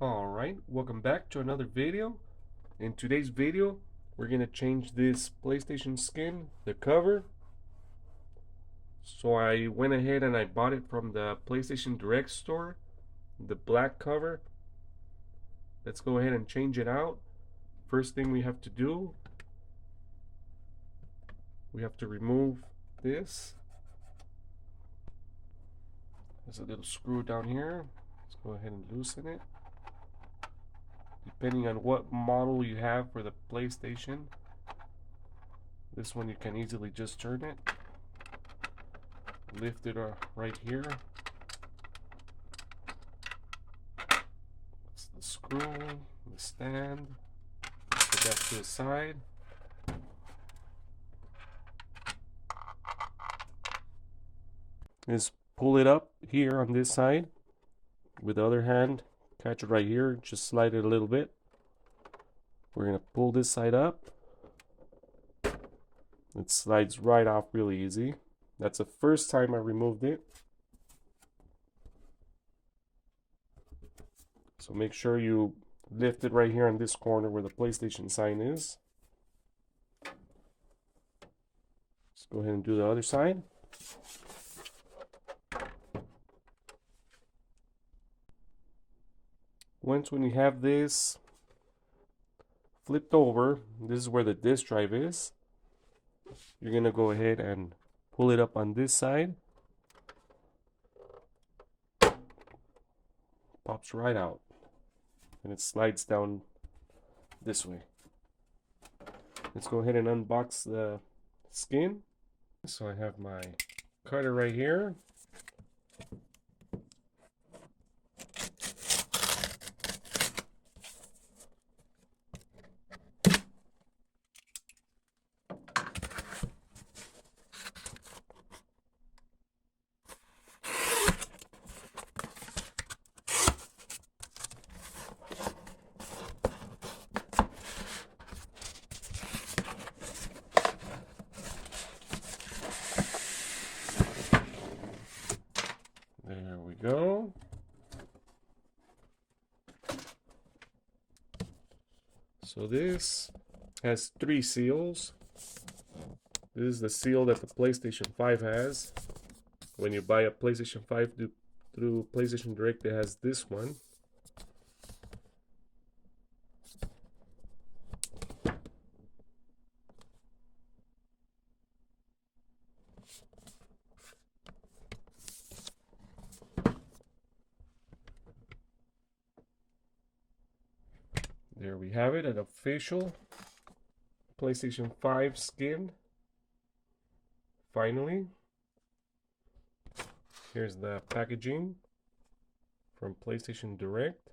Alright, welcome back to another video. In today's video, we're going to change this PlayStation skin, the cover. So I went ahead and I bought it from the PlayStation Direct store, the black cover. Let's go ahead and change it out. First thing we have to do, we have to remove this. There's a little screw down here. Let's go ahead and loosen it. Depending on what model you have for the PlayStation, this one you can easily just turn it, lift it right here. That's the screw, the stand. Put that to the side. Just pull it up here on this side with the other hand. Catch it right here, just slide it a little bit. We're going to pull this side up. It slides right off really easy. That's the first time I removed it. So make sure you lift it right here on this corner where the PlayStation sign is. Let's go ahead and do the other side. When you have this flipped over, this is where the disk drive is. You're going to go ahead and pull it up on this side. Pops right out. And it slides down this way. Let's go ahead and unbox the skin. So I have my cutter right here. There we go. So this has 3 seals. This is the seal that the PlayStation 5 has. When you buy a PlayStation 5 through PlayStation Direct, it has this one. There we have it, an official PlayStation 5 skin. Finally. Here's the packaging from PlayStation Direct.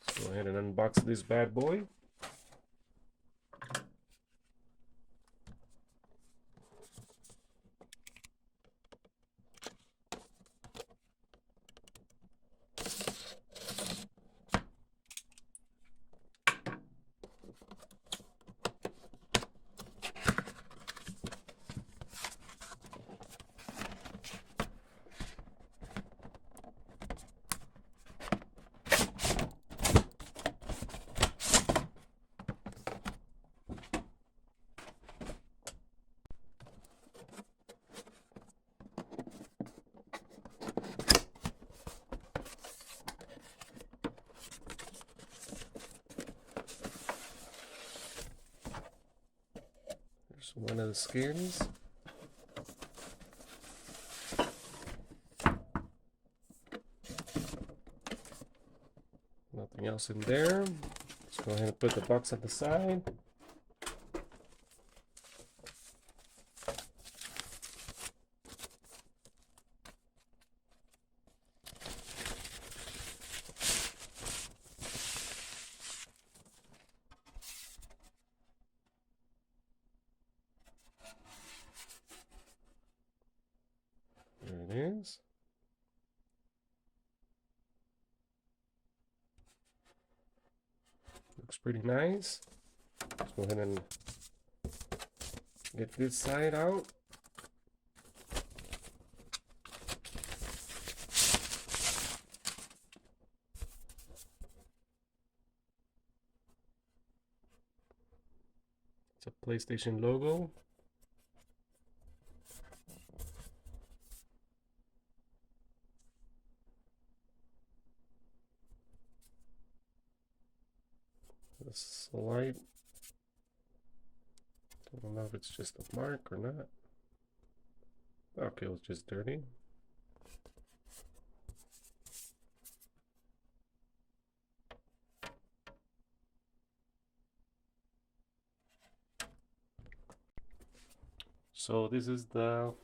Let's go ahead and unbox this bad boy. One of the skins. Nothing else in there. Let's go ahead and put the box at the side. There it is. Looks pretty nice. Let's go ahead and get this side out. It's a PlayStation logo. The slide. I don't know if it's just a mark or not. Okay, it was just dirty. So this is the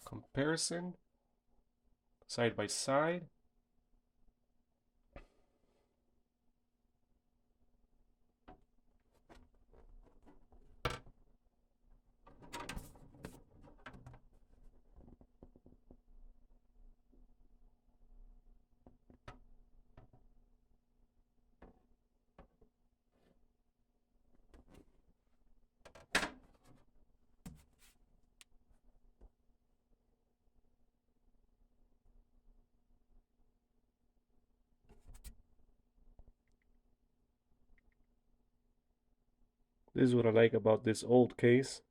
comparison side by side. This is what I like about this old case.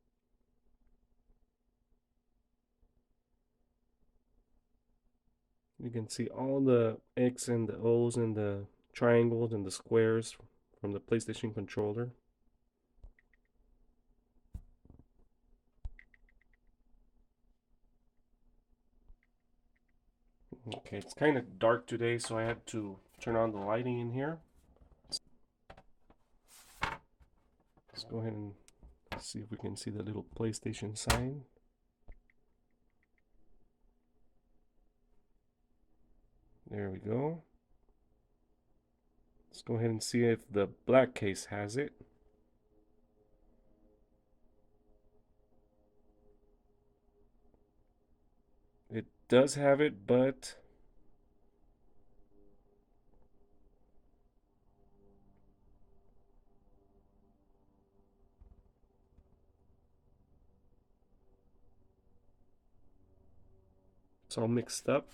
You can see all the X and the O's and the triangles and the squares from the PlayStation controller. Okay, it's kind of dark today, so I had to turn on the lighting in here. Let's go ahead and see if we can see the little PlayStation sign. There we go. Let's go ahead and see if the black case has it. It does have it, but it's all mixed up.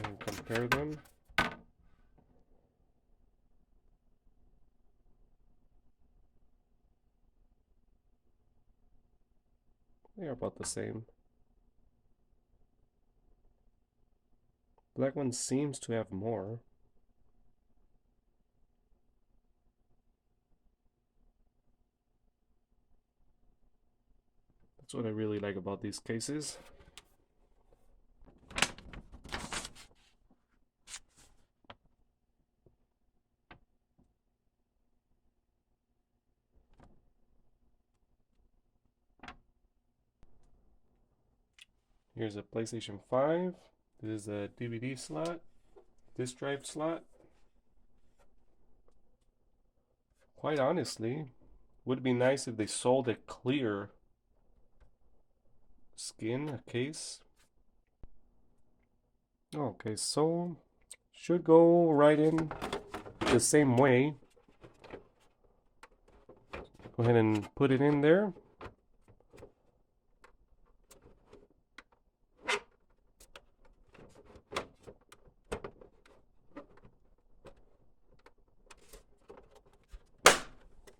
And compare them. They are about the same. Black one seems to have more. That's what I really like about these cases. Here's a PlayStation 5. This is a DVD slot, disk drive slot. Quite honestly, would be nice if they sold a clear skin, a case. Okay, so should go right in the same way. Go ahead and put it in there.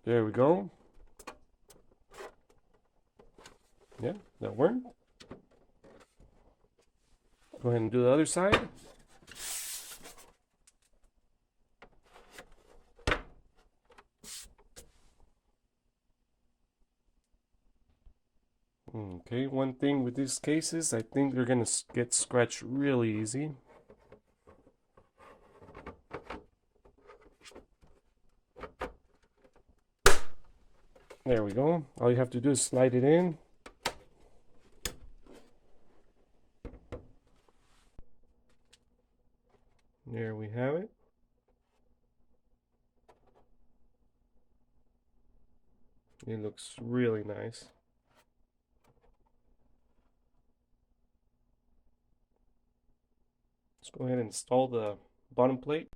There we go. Yeah, that worked. Go ahead and do the other side. Okay, one thing with these cases, I think they're gonna get scratched really easy. There we go. All you have to do is slide it in. There we have it. It looks really nice. Let's go ahead and install the bottom plate.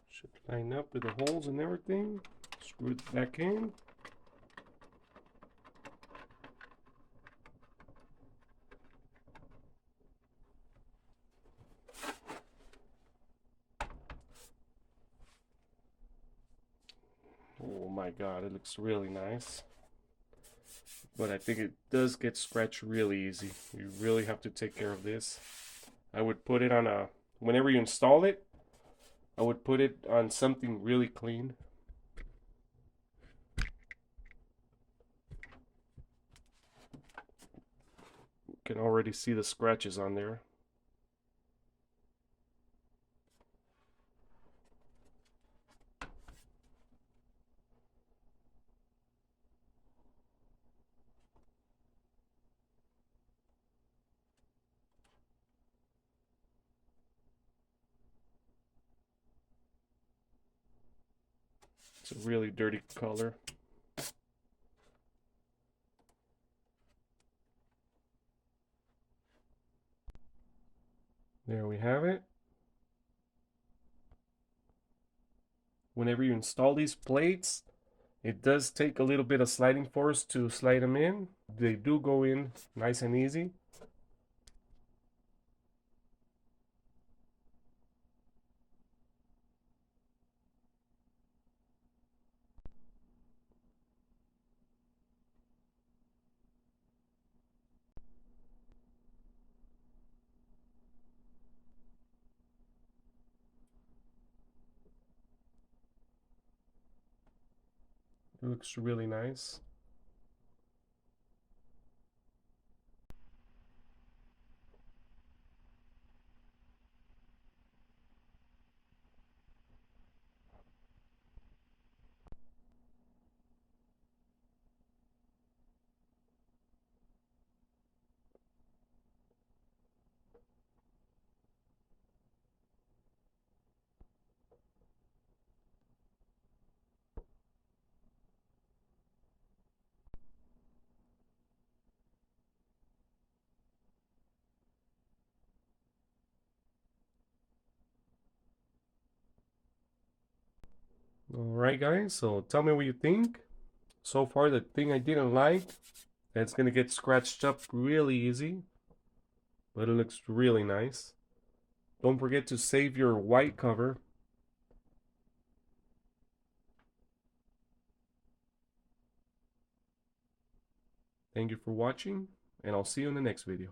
Should line up with the holes and everything. Screw it back in. Oh my god, it looks really nice. But I think it does get scratched really easy. You really have to take care of this. I would put it on a, whenever you install it, I would put it on something really clean. You can already see the scratches on there. It's a really dirty color. There we have it. Whenever you install these plates, it does take a little bit of sliding force to slide them in. They do go in nice and easy. It looks really nice. Alright guys, so tell me what you think. So far the thing I didn't like, it's gonna get scratched up really easy, but it looks really nice. Don't forget to save your white cover. Thank you for watching, and I'll see you in the next video.